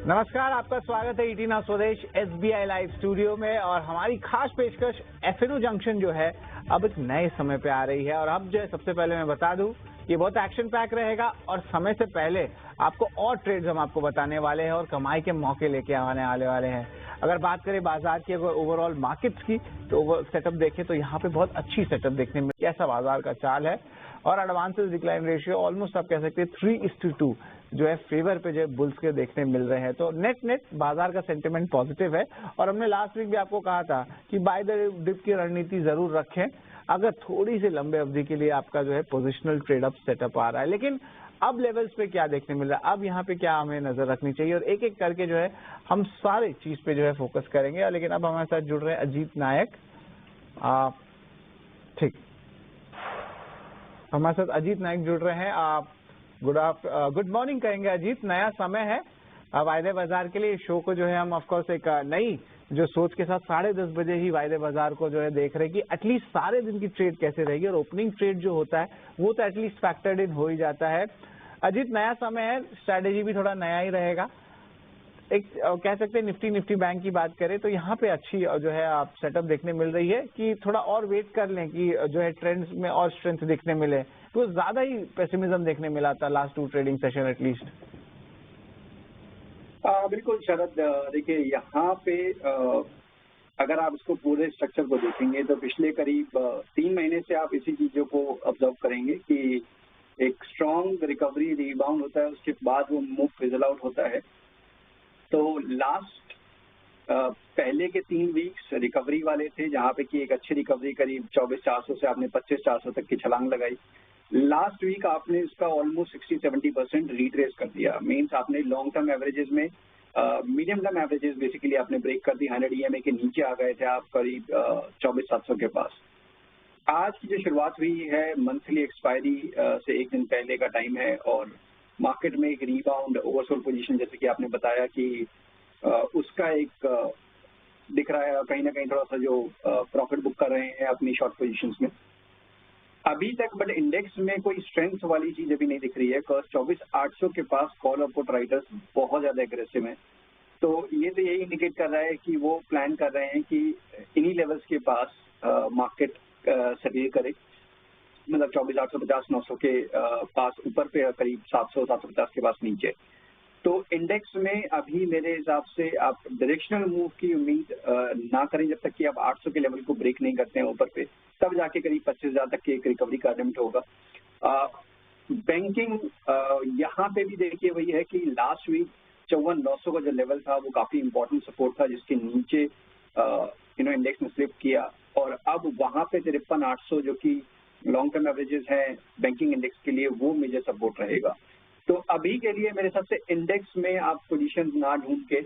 नमस्कार, आपका स्वागत है ईटी नाउ स्वदेश एसबीआई लाइव स्टूडियो में। और हमारी खास पेशकश एफएनओ जंक्शन जो है अब एक नए समय पे आ रही है। और अब जो है सबसे पहले मैं बता दूं, ये बहुत एक्शन पैक रहेगा और समय से पहले आपको और ट्रेड्स हम आपको बताने वाले हैं और कमाई के मौके लेके आने वाले हैं। अगर बात करें बाजार की, अगर ओवरऑल मार्केट्स की, तो सेटअप देखें तो यहाँ पे बहुत अच्छी सेटअप देखने में कैसा बाजार का चाल है। और एडवांसेस डिक्लाइन रेशियो ऑलमोस्ट आप कह सकते हैं 3:2 जो है फेवर पे जो है बुल्स के देखने मिल रहे हैं। तो नेट बाजार का सेंटिमेंट पॉजिटिव है। और हमने लास्ट वीक भी आपको कहा था कि बाय द डिप की रणनीति जरूर रखें अगर थोड़ी सी लंबे अवधि के लिए आपका जो है पोजिशनल ट्रेड अप सेटअप आ रहा है। लेकिन अब लेवल्स पे क्या देखने मिल रहा है, अब यहाँ पे क्या हमें नजर रखनी चाहिए, और एक एक करके जो है हम सारे चीज पे जो है फोकस करेंगे। लेकिन अब हमारे साथ जुड़ रहे हैं अजीत नायक। ठीक, हमारे साथ अजीत नायक जुड़ रहे हैं। आप गुड मॉर्निंग कहेंगे अजीत। नया समय है वायदे बाजार के लिए। शो को जो है हम ऑफकोर्स एक नई जो सोच के साथ 10:30 बजे ही वायदे बाजार को जो है देख रहे हैं कि एटलीस्ट सारे दिन की ट्रेड कैसे रहेगी। और ओपनिंग ट्रेड जो होता है वो तो एटलीस्ट फैक्टर्ड इन हो ही जाता है। अजीत, नया समय है, स्ट्रैटेजी भी थोड़ा नया ही रहेगा। एक कह सकते हैं निफ्टी बैंक की बात करें तो यहाँ पे अच्छी जो है आप सेटअप देखने मिल रही है कि थोड़ा और वेट कर लें कि जो है ट्रेंड्स में और स्ट्रेंथ देखने मिले। तो ज्यादा ही पेसिमिज्म देखने मिला था लास्ट 2 ट्रेडिंग सेशन एटलीस्ट। बिल्कुल शरद, देखिए यहाँ पे अगर आप इसको पूरे स्ट्रक्चर को देखेंगे तो पिछले करीब 3 महीने से आप इसी चीजों को ऑब्जर्व करेंगे कि एक स्ट्रॉन्ग रिकवरी रिबाउंड होता है, उसके बाद वो मूव फिजल आउट होता है। तो लास्ट पहले के 3 वीक्स रिकवरी वाले थे, जहाँ पे कि एक अच्छी रिकवरी करीब 24,400 से आपने 25,400 तक की छलांग लगाई। लास्ट वीक आपने इसका ऑलमोस्ट 60-70% रिट्रेस कर दिया। मीन्स आपने लॉन्ग टर्म एवरेजेस में मीडियम टर्म एवरेजेस बेसिकली आपने ब्रेक कर दी। 100 EMA के नीचे आ गए थे आप करीब 24,700 के पास। आज की जो शुरुआत हुई है मंथली एक्सपायरी से एक दिन पहले का टाइम है और मार्केट में एक रीबाउंड ओवरसोल्ड पोजीशन जैसे कि आपने बताया कि उसका एक दिख रहा है कहीं ना कहीं थोड़ा सा जो प्रॉफिट बुक कर रहे हैं अपनी शॉर्ट पोजीशंस में अभी तक। बट इंडेक्स में कोई स्ट्रेंथ वाली चीज अभी नहीं दिख रही है। 24,800 के पास कॉल और पुट राइटर्स बहुत ज्यादा एग्रेसिव हैं। तो ये तो यही इंडिकेट कर रहा है कि वो प्लान कर रहे हैं कि इन्हीं लेवल्स के पास मार्केट सेटल करे, मतलब 24,850-900 के पास ऊपर पे करीब 700-750 के पास नीचे। तो इंडेक्स में अभी मेरे हिसाब से आप डायरेक्शनल मूव की उम्मीद ना करें जब तक कि आप 800 के लेवल को ब्रेक नहीं करते हैं ऊपर पे, तब जाके करीब 25,000 तक की एक रिकवरी का अटेम्प्ट होगा। बैंकिंग यहाँ पे भी देखिए वही है कि लास्ट वीक 54,900 का जो लेवल था वो काफी इंपॉर्टेंट सपोर्ट था, जिसके नीचे इंडेक्स ने स्लिप किया। और अब वहां पे 53,800 जो कि लॉन्ग टर्म एवरेजेस हैं बैंकिंग इंडेक्स के लिए, वो मेजर सपोर्ट रहेगा। तो अभी के लिए मेरे हिसाब से इंडेक्स में आप पोजीशन ना ढूंढ के,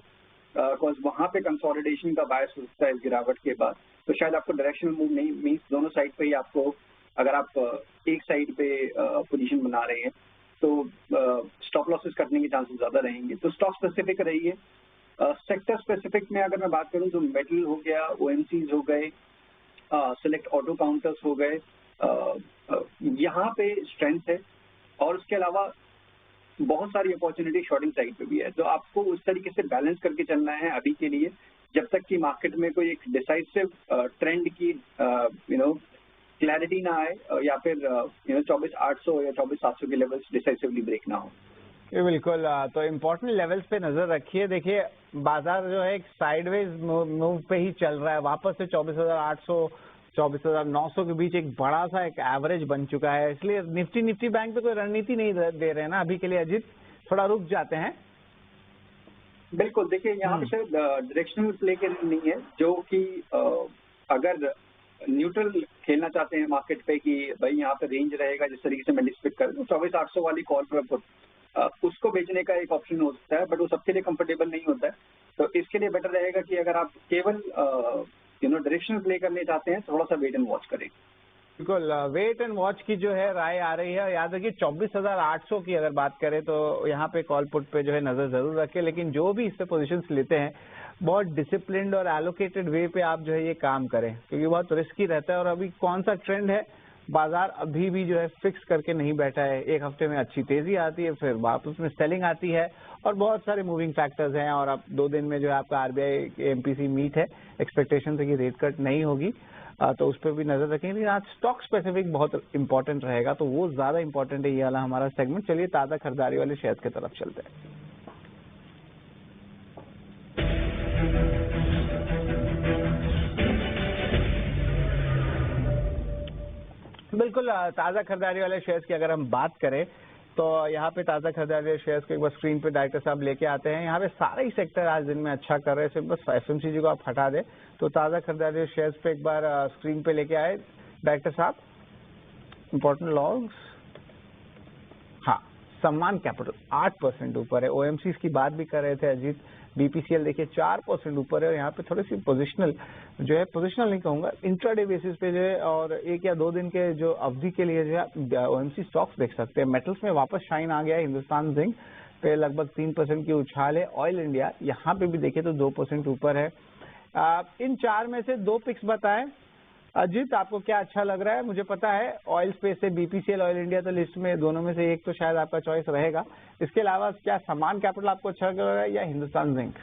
बिकॉज वहां पे कंसोलिडेशन का बायस हो सकता है इस गिरावट के बाद। तो शायद आपको डायरेक्शनल मूव नहीं, मीन्स दोनों साइड पे ही आपको, अगर आप एक साइड पे पोजीशन बना रहे हैं तो स्टॉप लॉसेस करने के चांसेस ज्यादा रहेंगे। तो स्टॉक स्पेसिफिक रहिए। सेक्टर स्पेसिफिक में अगर मैं बात करूं तो मेटल हो गया, OMCs हो गए, सेलेक्ट ऑटो काउंटर्स हो गए, यहाँ पे स्ट्रेंथ है। और उसके अलावा बहुत सारी अपॉर्चुनिटी शॉर्टिंग साइड पे भी है। तो आपको उस तरीके से बैलेंस करके चलना है अभी के लिए, जब तक कि मार्केट में कोई एक डिसाइसिव ट्रेंड की क्लैरिटी ना आए या फिर 24,800 या 24,700 के लेवल्स डिसाइसिवली ब्रेक ना हो। बिल्कुल, तो इम्पोर्टेंट लेवल्स पे नजर रखिए। देखिए बाजार जो है एक साइडवेज मूव पे ही चल रहा है। वापस से 24,800 24,900 के बीच एक बड़ा सा एक एवरेज बन चुका है। इसलिए निफ्टी बैंक पे कोई रणनीति नहीं दे रहे हैं ना अभी के लिए अजीत, थोड़ा रुक जाते हैं। बिल्कुल, देखिए यहाँ पे शायद डायरेक्शनल प्ले के नहीं है, जो कि अगर न्यूट्रल खेलना चाहते हैं मार्केट पे कि भाई यहाँ पे रेंज रहेगा जिस तरीके से मैं डिस्प्ले कर दूं, 24,800 वाली कॉल पर उसको बेचने का एक ऑप्शन हो सकता है, बट वो सबके लिए कंफर्टेबल नहीं होता है। तो इसके लिए बेटर रहेगा कि अगर आप केवल डायरेक्शनल प्ले करने चाहते हैं, थोड़ा सा वेट एंड वॉच करें। बिल्कुल, वेट एंड वॉच की जो है राय आ रही है। याद रखिए 24,800 की अगर बात करें तो यहाँ पे कॉल पुट पे जो है नजर जरूर रखें। लेकिन जो भी इससे पोजीशंस लेते हैं बहुत डिसिप्लिन्ड और एलोकेटेड वे पे आप जो है ये काम करें, क्योंकि बहुत रिस्की रहता है। और अभी कौन सा ट्रेंड है बाजार अभी भी जो है फिक्स करके नहीं बैठा है। एक हफ्ते में अच्छी तेजी आती है, फिर वापस में सेलिंग आती है और बहुत सारे मूविंग फैक्टर्स हैं। और अब 2 दिन में जो है आपका आरबीआई एमपीसी मीट है, एक्सपेक्टेशन है कि रेट कट नहीं होगी, तो उस पर भी नजर रखेंगे। लेकिन आज स्टॉक स्पेसिफिक बहुत इंपॉर्टेंट रहेगा, तो वो ज्यादा इंपॉर्टेंट है ये वाला हमारा सेगमेंट। चलिए ताजा खरीदारी वाले शेयर्स की तरफ चलते हैं। बिल्कुल, ताजा खरीदारी वाले शेयर्स की अगर हम बात करें तो यहाँ पे ताजा खरीदारी वाले शेयर्स को एक बार स्क्रीन पे डायरेक्टर साहब लेके आते हैं। यहाँ पे सारे ही सेक्टर आज दिन में अच्छा कर रहे हैं, सिर्फ बस एफएमसीजी को आप हटा दें तो ताजा खरीदारी वाले शेयर्स पे एक बार स्क्रीन पे लेके आए डायरेक्टर साहब। इंपॉर्टेंट लॉग्स, हाँ, सम्मान कैपिटल 8% ऊपर है। ओएमसी की बात भी कर रहे थे अजीत। बीपीसीएल देखिए 4% ऊपर है और यहाँ पे थोड़ी सी पोजिशनल जो है, पोजिशनल नहीं कहूंगा, इंट्राडे बेसिस पे जो है और 1 या 2 दिन के जो अवधि के लिए जो है ओएमसी स्टॉक्स देख सकते हैं। मेटल्स में वापस शाइन आ गया है। हिंदुस्तान जिंक पे लगभग 3% की उछाल है। ऑयल इंडिया यहाँ पे भी देखे तो 2% ऊपर है। इन 4 में से 2 पिक्स बताएं अजीत, आपको क्या अच्छा लग रहा है? मुझे पता है ऑयल स्पेस से बीपीसीएल, ऑयल इंडिया तो लिस्ट में दोनों में से एक तो शायद आपका चॉइस रहेगा। इसके अलावा क्या सम्मान कैपिटल आपको अच्छा लग रहा है या हिंदुस्तान जिंक?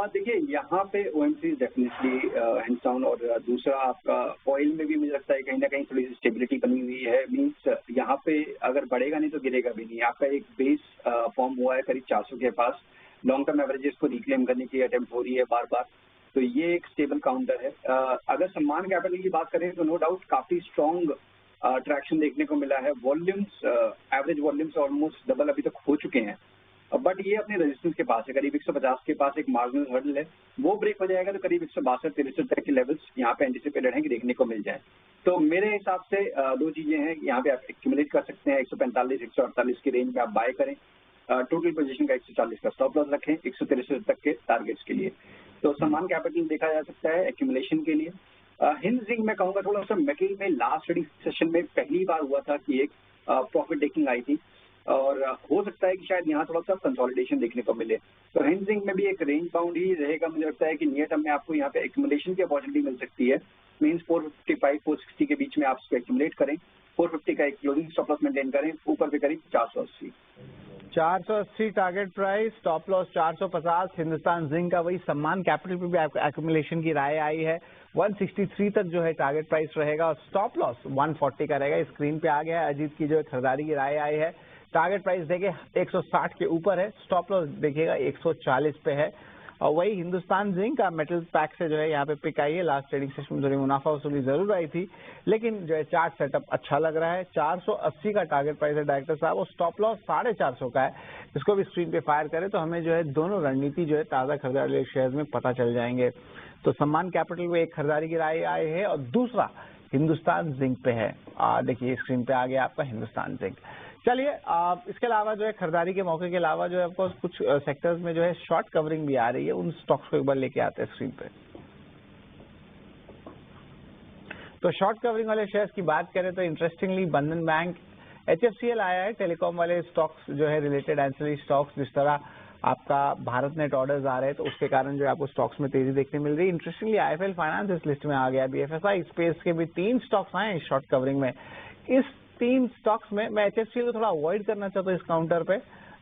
देखिए यहाँ पे ओएमसी डेफिनेटली हैंड्स डाउन, और दूसरा आपका ऑयल में भी मुझे लगता है कहीं ना कहीं थोड़ी सी स्टेबिलिटी बनी हुई है। मीन्स यहाँ पे अगर बढ़ेगा नहीं तो गिरेगा भी नहीं। आपका एक बेस फॉर्म हुआ है करीब 400 के पास। लॉन्ग टर्म एवरेजेस को रिक्लेम करने की अटेम्प्ट हो रही है बार बार, तो ये एक स्टेबल काउंटर है। अगर सम्मान कैपिटल की बात करें तो नो डाउट काफी स्ट्रॉन्ग ट्रैक्शन देखने को मिला है। Volumes, average volumes almost double अभी तक हो चुके हैं, बट ये अपने रेजिस्टेंस के पास है। करीब 150 के पास एक मार्जिनल हर्डल है, वो ब्रेक हो जाएगा तो करीब 162-163 तक के लेवल्स यहाँ पे एंटिसिपेटेड है कि देखने को मिल जाए। तो मेरे हिसाब से 2 चीजें हैं यहाँ पे, आप एक्यूमुलेट कर सकते हैं। 145-148 की रेंज में आप बाय करें। टोटल पोजीशन का 140 का स्टॉप लॉस रखें 163 तक के टारगेट्स के लिए। तो सम्मान कैपिटल देखा जा सकता है एक्यूमुलेशन के लिए। हिंद जिंक में कहूंगा थोड़ा सा मेटल में लास्ट ट्रेडिंग सेशन में पहली बार हुआ था कि एक प्रॉफिट टेकिंग आई थी, और हो सकता है कि शायद यहाँ थोड़ा सा कंसोलिडेशन देखने को मिले। तो हिंद जिंक में भी एक रेंज बाउंड ही रहेगा। मुझे लगता है कि नियर टर्म में आपको यहाँ पे एक्यूमुलेशन की अपॉर्चुनिटी मिल सकती है। मीन्स 455-460 के बीच में आप इसको एक्यूमुलेट करें। 450 का एक क्लोजिंग स्टॉप लॉस मेंटेन करें, ऊपर पे करीब 480 target price, stop loss 450। Hindustan zinc का वही सम्मान कैपिटल पे भी एक्यूमुलेशन की राय आई है। 163 तक जो है टारगेट प्राइस रहेगा और स्टॉप लॉस 140 का रहेगा। स्क्रीन पे आ गया है अजीत की जो है खरीदारी की राय आई है। टारगेट प्राइस देखिए 160 के ऊपर है, स्टॉप लॉस देखिएगा 140 पे है। और वही हिंदुस्तान जिंक का मेटल पैक से जो है यहाँ पे पिक आई है। लास्ट ट्रेडिंग सेशन में थोड़ी मुनाफा वसूली जरूर आई थी, लेकिन जो है चार्ट सेटअप अच्छा लग रहा है। 480 का टारगेट प्राइस है डायरेक्टर साहब, और स्टॉप लॉस 450 का है। इसको भी स्क्रीन पे फायर करें तो हमें जो है दोनों रणनीति जो है ताजा खरीदारी शेयर्स में पता चल जाएंगे। तो सम्मान कैपिटल में एक खरीदारी की राय आई है और दूसरा हिंदुस्तान जिंक पे है। देखिए स्क्रीन पे आ गया आपका हिंदुस्तान जिंक। चलिए इसके अलावा जो है खरीदारी के मौके के अलावा जो है आपको कुछ सेक्टर्स में जो है शॉर्ट कवरिंग भी आ रही है, उन स्टॉक्स को एक बार लेके आते हैं स्क्रीन पे। तो शॉर्ट कवरिंग वाले शेयर्स की बात करें तो इंटरेस्टिंगली बंधन बैंक, एचएफसीएल आया है। टेलीकॉम वाले स्टॉक्स जो है रिलेटेड एंसिलरी स्टॉक्स, जिस तरह आपका भारत नेट ऑर्डर्स आ रहे हैं तो उसके कारण जो है आपको स्टॉक्स में तेजी देखने मिल रही है। इंटरेस्टिंगली आईएफएल फाइनेंस इस लिस्ट में आ गया। बीएफएसआई स्पेस के भी 3 स्टॉक्स आए इस शॉर्ट कवरिंग में। इस 3 स्टॉक्स में मैं एचएफसीएल को थोड़ा अवॉइड करना चाहता हूँ इस काउंटर पे,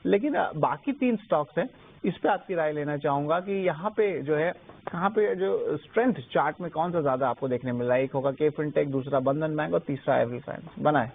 लेकिन बाकी 3 स्टॉक्स हैं इस पे आपकी राय लेना चाहूंगा कि यहाँ पे जो है कहाँ पे जो स्ट्रेंथ चार्ट में कौन सा ज्यादा आपको देखने मिल रहा है। एक होगा के फिनटेक, दूसरा बंधन बैंक और तीसरा आईएफएल फाइनेंस। बनाए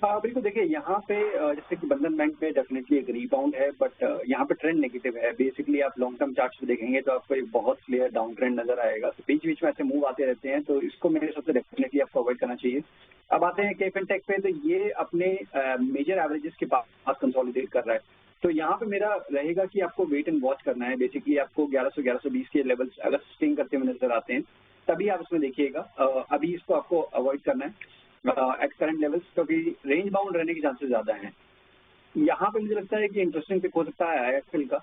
बिल्कुल, देखिए यहाँ पे जैसे कि बंधन बैंक में डेफिनेटली एक रीबाउंड है, बट यहाँ पे ट्रेंड नेगेटिव है। बेसिकली आप लॉन्ग टर्म चार्ट्स पे देखेंगे तो आपको एक बहुत क्लियर डाउन ट्रेंड नजर आएगा। तो बीच बीच में ऐसे मूव आते रहते हैं, तो इसको मेरे हिसाब से डेफिनेटली आपको अवॉइड करना चाहिए। अब आते हैं के फिनटेक पे, तो ये अपने मेजर एवरेजेस के पास कंसोलिडेट कर रहा है। तो यहाँ पे मेरा रहेगा कि आपको वेट एंड वॉच करना है। बेसिकली आपको 1100-1120 के लेवल्स अगर सस्टेन करते हुए नजर आते हैं तभी आप इसमें देखिएगा। अभी इसको आपको अवॉइड करना है एट करंट लेवल्स, क्योंकि रेंज बाउंड रहने के चांसेस ज्यादा हैं। यहाँ पे मुझे लगता है कि इंटरेस्टिंग पिक हो सकता है आईएफएल का।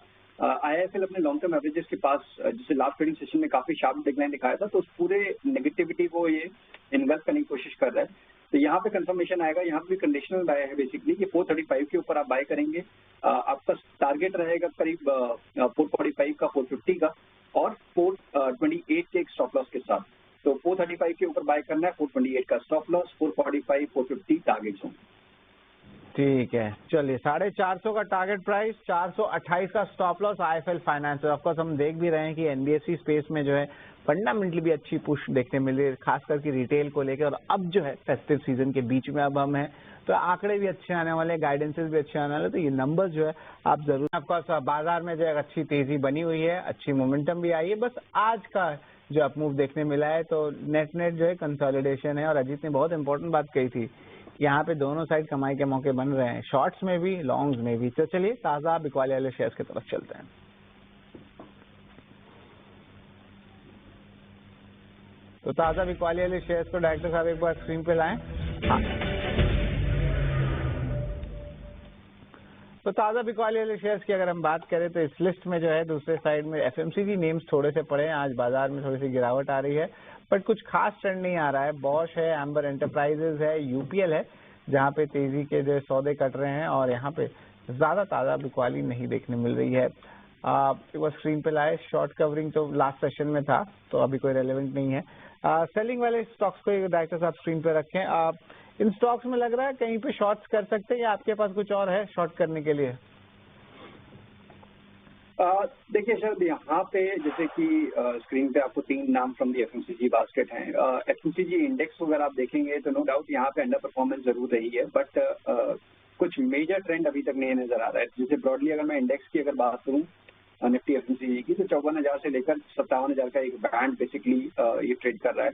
आईएफएल अपने लॉन्ग टर्म एवरेजेस के पास, जिसे लास्ट ट्रेडिंग सेशन में काफी शार्प डिक्लाइन दिखाया था, तो उस पूरे नेगेटिविटी को ये इन्वेस्ट करने की कोशिश कर रहा है। तो यहाँ पे कंफर्मेशन आएगा। यहाँ पे कंडीशनल बाय है बेसिकली कि 435 के ऊपर आप बाय करेंगे। आपका टारगेट रहेगा करीब 445 का, 450 का और 428 के एक स्टॉप लॉस के साथ। तो तो 435 के ऊपर बाय करना है, 428 का स्टॉप लॉस, 445, 450 टारगेट्स होंगे। ठीक है, चलिए 450 का टारगेट प्राइस, 428 का stop loss IFL finance. Of course हम देख भी रहे हैं कि एनबीएफसी स्पेस में जो है फंडामेंटली भी अच्छी पुश देखने मिल रही है, खास करके रिटेल को लेकर। और अब जो है फेस्टिव सीजन के बीच में अब हम हैं, तो आंकड़े भी अच्छे आने वाले, गाइडेंसेस भी अच्छे आने वाले, तो ये नंबर्स जो है आप जरूर। ऑफकोर्स बाजार में जो है अच्छी तेजी बनी हुई है, अच्छी मोमेंटम भी आई है। बस आज का जो अपमूव देखने मिला है तो नेट जो है कंसोलिडेशन है। और अजीत ने बहुत इंपॉर्टेंट बात कही थी, यहाँ पे दोनों साइड कमाई के मौके बन रहे हैं, शॉर्ट्स में भी लॉन्ग्स में भी। तो चलिए ताजा बिकवाली वाले शेयर्स की तरफ चलते हैं। तो ताजा बिकवाली वाले शेयर्स को डायरेक्टर साहब एक बार स्क्रीन पे लाएं। हाँ। तो ताजा बिकवाली वाले शेयर्स की अगर हम बात करें तो इस लिस्ट में जो है दूसरे साइड में एफएमसीजी नेम्स थोड़े से पड़े हैं। आज बाजार में थोड़ी सी गिरावट आ रही है, बट कुछ खास ट्रेंड नहीं आ रहा है। बॉश है, एम्बर एंटरप्राइजेज है, यूपीएल है, जहां पे तेजी के जो सौदे कट रहे हैं। और यहाँ पे ज्यादा ताजा बिकवाली नहीं देखने मिल रही है। एक बार स्क्रीन पे लाए। शॉर्ट कवरिंग तो लास्ट सेशन में था, तो अभी कोई रेलेवेंट नहीं है। सेलिंग वाले स्टॉक्स को डायरेक्टर साहब स्क्रीन पे रखें। इन स्टॉक्स में लग रहा है कहीं पे शॉर्ट्स कर सकते हैं, या आपके पास कुछ और है शॉर्ट करने के लिए? देखिए सर, यहाँ पे जैसे कि स्क्रीन पे आपको 3 नाम फ्रॉम दी एफएमसीजी बास्केट हैं। एफएमसीजी इंडेक्स अगर आप देखेंगे तो नो डाउट यहाँ पे अंडर परफॉर्मेंस जरूर रही है, बट कुछ मेजर ट्रेंड अभी तक नहीं नजर आ रहा है। जैसे ब्रॉडली अगर मैं इंडेक्स की अगर बात करूँ निफ्टी एफएमसीजी की, तो 54,000 से लेकर 57,000 का एक बैंड बेसिकली ये ट्रेड कर रहा है।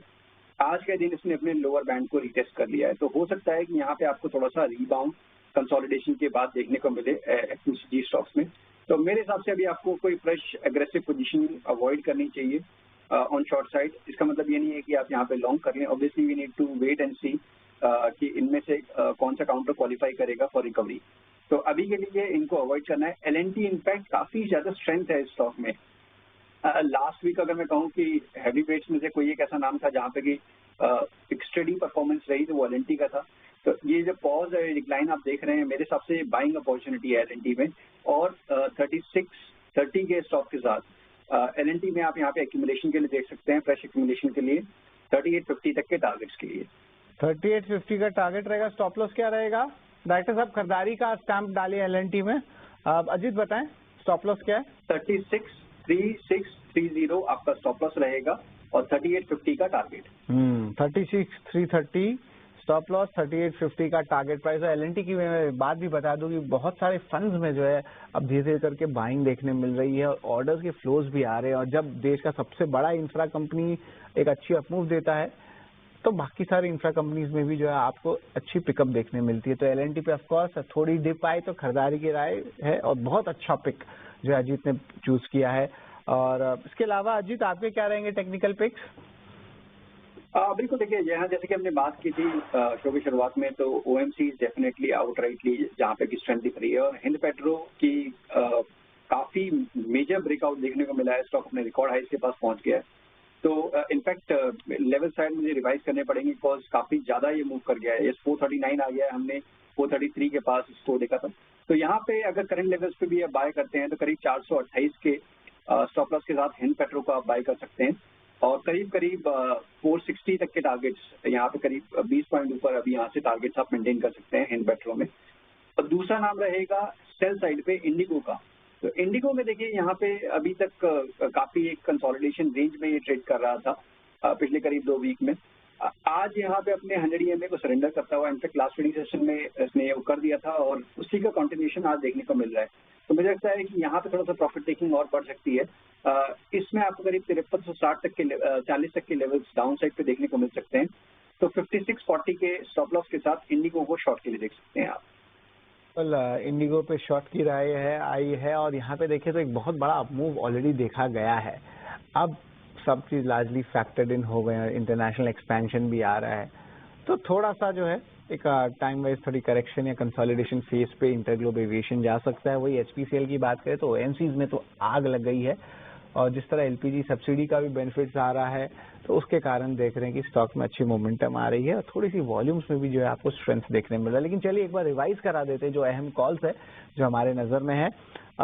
आज के दिन इसने अपने लोअर बैंड को रिटेस्ट कर लिया है, तो हो सकता है कि यहाँ पे आपको थोड़ा सा रीबाउंड कंसोलिडेशन के बाद देखने को मिले एफएमसीजी स्टॉक्स में। तो मेरे हिसाब से अभी आपको कोई फ्रेश एग्रेसिव पोजीशन अवॉइड करनी चाहिए ऑन शॉर्ट साइड। इसका मतलब ये नहीं है कि आप यहाँ पे लॉन्ग कर लें। Obviously we need to wait and see कि इनमें से कौन सा काउंटर क्वालिफाई करेगा फॉर रिकवरी। तो अभी के लिए इनको अवॉइड करना है। एलएनटी इनफैक्ट काफी ज्यादा स्ट्रेंथ है इस स्टॉक में। लास्ट वीक अगर मैं कहूँ कि हैवी वेट्स में से कोई एक ऐसा नाम था जहाँ पे कि एक स्टडी परफॉर्मेंस रही, तो वो एलएनटी का था। तो ये जो पॉज है, डिक्लाइन आप देख रहे हैं, मेरे हिसाब से बाइंग अपॉर्चुनिटी है एलएनटी में। और 3630 के स्टॉक के साथ एलएनटी में आप यहाँ पे एक्यूमुलेशन के लिए देख सकते हैं, फ्रेश एक्यूमुलेशन के लिए 3850 तक के टारगेट्स के लिए। 3850 का टारगेट रहेगा। स्टॉप लॉस क्या रहेगा? डायरेक्टर साहब खरीदारी का स्टैंप डालिए एलएनटी में। अजीत बताएं स्टॉप लॉस क्या है? 363630 आपका स्टॉप लॉस रहेगा और 3850 का टारगेट। 36,330 स्टॉप लॉस, 3850 का टारगेट प्राइस। और एलएनटी की मैं बात भी बता दूं कि बहुत सारे फंड्स में जो है अब धीरे धीरे करके बाइंग देखने मिल रही है और ऑर्डर्स के फ्लोज भी आ रहे हैं। और जब देश का सबसे बड़ा इंफ्रा कंपनी एक अच्छी अपमूव देता है, तो बाकी सारी इंफ्रा कंपनीज में भी जो है आपको अच्छी पिकअप देखने मिलती है। तो एलएनटी पे ऑफकोर्स थोड़ी डिप आई तो खरीदारी की राय है, और बहुत अच्छा पिक जो अजीत ने चूज किया है। और इसके अलावा अजीत आपके क्या रहेंगे टेक्निकल पिक्स? बिल्कुल, देखिए यहाँ जैसे कि हमने बात की थी शो की शुरुआत में, तो ओएमसी डेफिनेटली आउटराइटली जहाँ पे की स्ट्रेंथ दिख रही है। और हिंद पेट्रो की काफी मेजर ब्रेकआउट देखने को मिला है, स्टॉक अपने रिकॉर्ड हाइस के पास पहुंच गया है। तो इनफैक्ट लेवल साइड मुझे रिवाइज करने पड़ेंगे, बिकॉज काफी ज्यादा ये मूव कर गया है। 439 आ गया है, हमने 433 के पास इसको देखा था। तो यहाँ पे अगर करंट लेवल्स पे भी आप बाय करते हैं तो करीब 428 के स्टॉप लॉस के साथ हिंद पेट्रो को आप बाय कर सकते हैं। और करीब 460 तक के टारगेट्स यहाँ पे करीब 20 पॉइंट ऊपर अभी यहाँ से टारगेट्स आप मेंटेन कर सकते हैं हिंद पेट्रो में। और दूसरा नाम रहेगा सेल साइड पे इंडिगो का। तो इंडिगो में देखिए यहाँ पे अभी तक काफी एक कंसोलिडेशन रेंज में ये ट्रेड कर रहा था पिछले करीब 2 वीक में। आज यहाँ पे अपने 100 EMA को सरेंडर करता हुआ, इनफैक्ट लास्ट ट्रेडिंग सेशन में इसने वो कर दिया था और उसी का कंटिन्यूएशन आज देखने को मिल रहा है। तो मुझे लगता है कि यहाँ पे थोड़ा सा प्रॉफिट टेकिंग और बढ़ सकती है। इसमें आपको करीब 5360 तक के 40 तक के लेवल्स डाउन साइड पे देखने को मिल सकते हैं। तो 5640 के स्टॉप लॉस के साथ इंडिगो को शॉर्ट के लिए देख सकते हैं आप। इंडिगो पे शॉर्ट की राय है आई है। और यहाँ पे देखें तो एक बहुत बड़ा मूव ऑलरेडी देखा गया है। अब सब चीज लार्जली फैक्टर्ड इन हो गए हैं, इंटरनेशनल एक्सपेंशन भी आ रहा है, तो थोड़ा सा जो है एक टाइम वाइज थोड़ी करेक्शन या कंसोलिडेशन फेज पे इंटरग्लोब एविएशन जा सकता है। वही एचपीसीएल की बात करें तो ओएमसीज में तो आग लग गई है, और जिस तरह एलपीजी सब्सिडी का भी बेनिफिट्स आ रहा है, तो उसके कारण देख रहे हैं कि स्टॉक में अच्छी मोमेंटम आ रही है और थोड़ी सी वॉल्यूम्स में भी जो है आपको स्ट्रेंथ देखने मिल रहा है। लेकिन चलिए एक बार रिवाइज करा देते हैं जो अहम कॉल्स है जो हमारे नजर में है।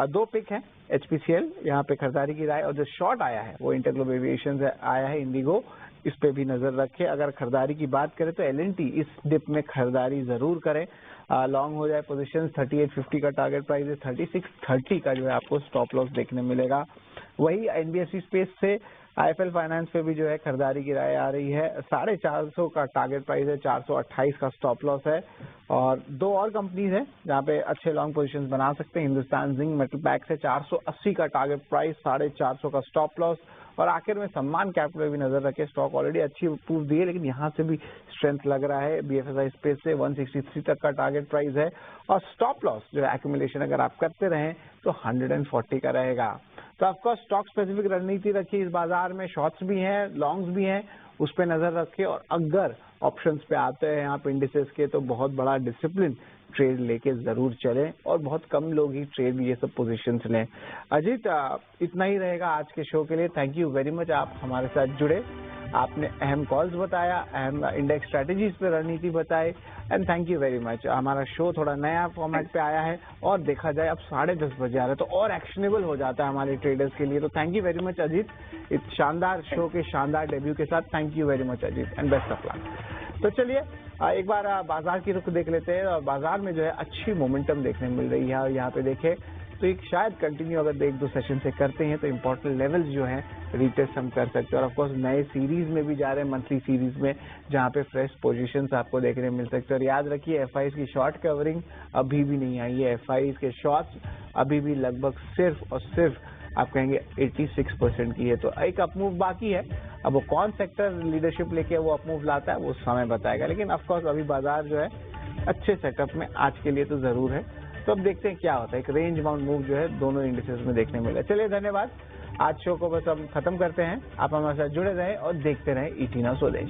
2 पिक है एचपीसीएल यहाँ पे खरीदारी की राय, और जो शॉर्ट आया है वो इंटरग्लोब एविएशन से आया है इंडिगो इस पे भी नजर रखें। अगर खरीदारी की बात करें तो L&T इस डिप में खरीदारी जरूर करें। लॉन्ग हो जाए पोजीशन, 3850 का टारगेट प्राइस है, 3630 का जो है आपको स्टॉप लॉस देखने मिलेगा। वही NBFC स्पेस से IIFL फाइनेंस पे भी जो है खरीदारी की राय आ रही है। 450 का टारगेट प्राइस है, 428 का स्टॉप लॉस है। और दो और कंपनीज है जहाँ पे अच्छे लॉन्ग पोजीशंस बना सकते हैं। हिंदुस्तान जिंक मेटल पैक से 480 का टारगेट प्राइस, 450 का स्टॉप लॉस। और आखिर में सम्मान कैपिटल भी नजर रखे। स्टॉक ऑलरेडी अच्छी प्रूफ दी है लेकिन यहाँ से भी स्ट्रेंथ लग रहा है। BFSI स्पेस से 163 तक का टारगेट प्राइस है और स्टॉप लॉस जो है एक्यूमुलेशन अगर आप करते रहें तो 140 का रहेगा। तो आपका स्टॉक स्पेसिफिक रणनीति रखिए। इस बाजार में शॉर्ट्स भी हैं, लॉन्ग्स भी हैं, उस पर नजर रखिए। और अगर ऑप्शंस पे आते हैं आप इंडिसेस के तो बहुत बड़ा डिसिप्लिन ट्रेड लेके जरूर चलें और बहुत कम लोग ही ट्रेड ये सब पोजीशंस लें। अजीत, इतना ही रहेगा आज के शो के लिए। थैंक यू वेरी मच, आप हमारे साथ जुड़े, आपने अहम कॉल्स बताया, अहम इंडेक्स स्ट्रेटेजीज पे रणनीति बताई, and thank you very much. हमारा शो थोड़ा नया फॉर्मेट पे आया है और देखा जाए अब 10:30 बजे आ रहा है तो और एक्शनेबल हो जाता है हमारे ट्रेडर्स के लिए। तो thank you very much Ajit, इस शानदार शो के शानदार डेब्यू के साथ। Thank you very much Ajit and best of luck. तो चलिए एक बार बाजार की रुख देख लेते हैं। और बाजार में जो है अच्छी मोमेंटम देखने मिल रही है और यहाँ पे देखें तो एक शायद कंटिन्यू अगर एक दो सेशन से करते हैं तो इम्पोर्टेंट लेवल्स जो हैं रीटेस्ट हम कर सकते हैं। और ऑफकोर्स नए सीरीज में भी जा रहे हैं, मंथली सीरीज में, जहाँ पे फ्रेश पोजीशंस आपको देखने मिल सकते हैं। और याद रखिए FIs की शॉर्ट कवरिंग अभी भी नहीं आई है। FIs के शॉर्ट्स अभी भी लगभग सिर्फ और सिर्फ आप कहेंगे 86% की है। तो एक अपमूव बाकी है। अब वो कौन सेक्टर लीडरशिप लेके वो अपमूव लाता है वो समय बताएगा। लेकिन ऑफकोर्स अभी बाजार जो है अच्छे सेटअप में आज के लिए तो जरूर है। तो अब देखते हैं क्या होता है। एक रेंज बाउंड मूव जो है दोनों इंडिसेस में देखने मिला। चलिए धन्यवाद, आज शो को बस हम खत्म करते हैं। आप हमारे साथ जुड़े रहें और देखते रहें ET Now स्वदेश।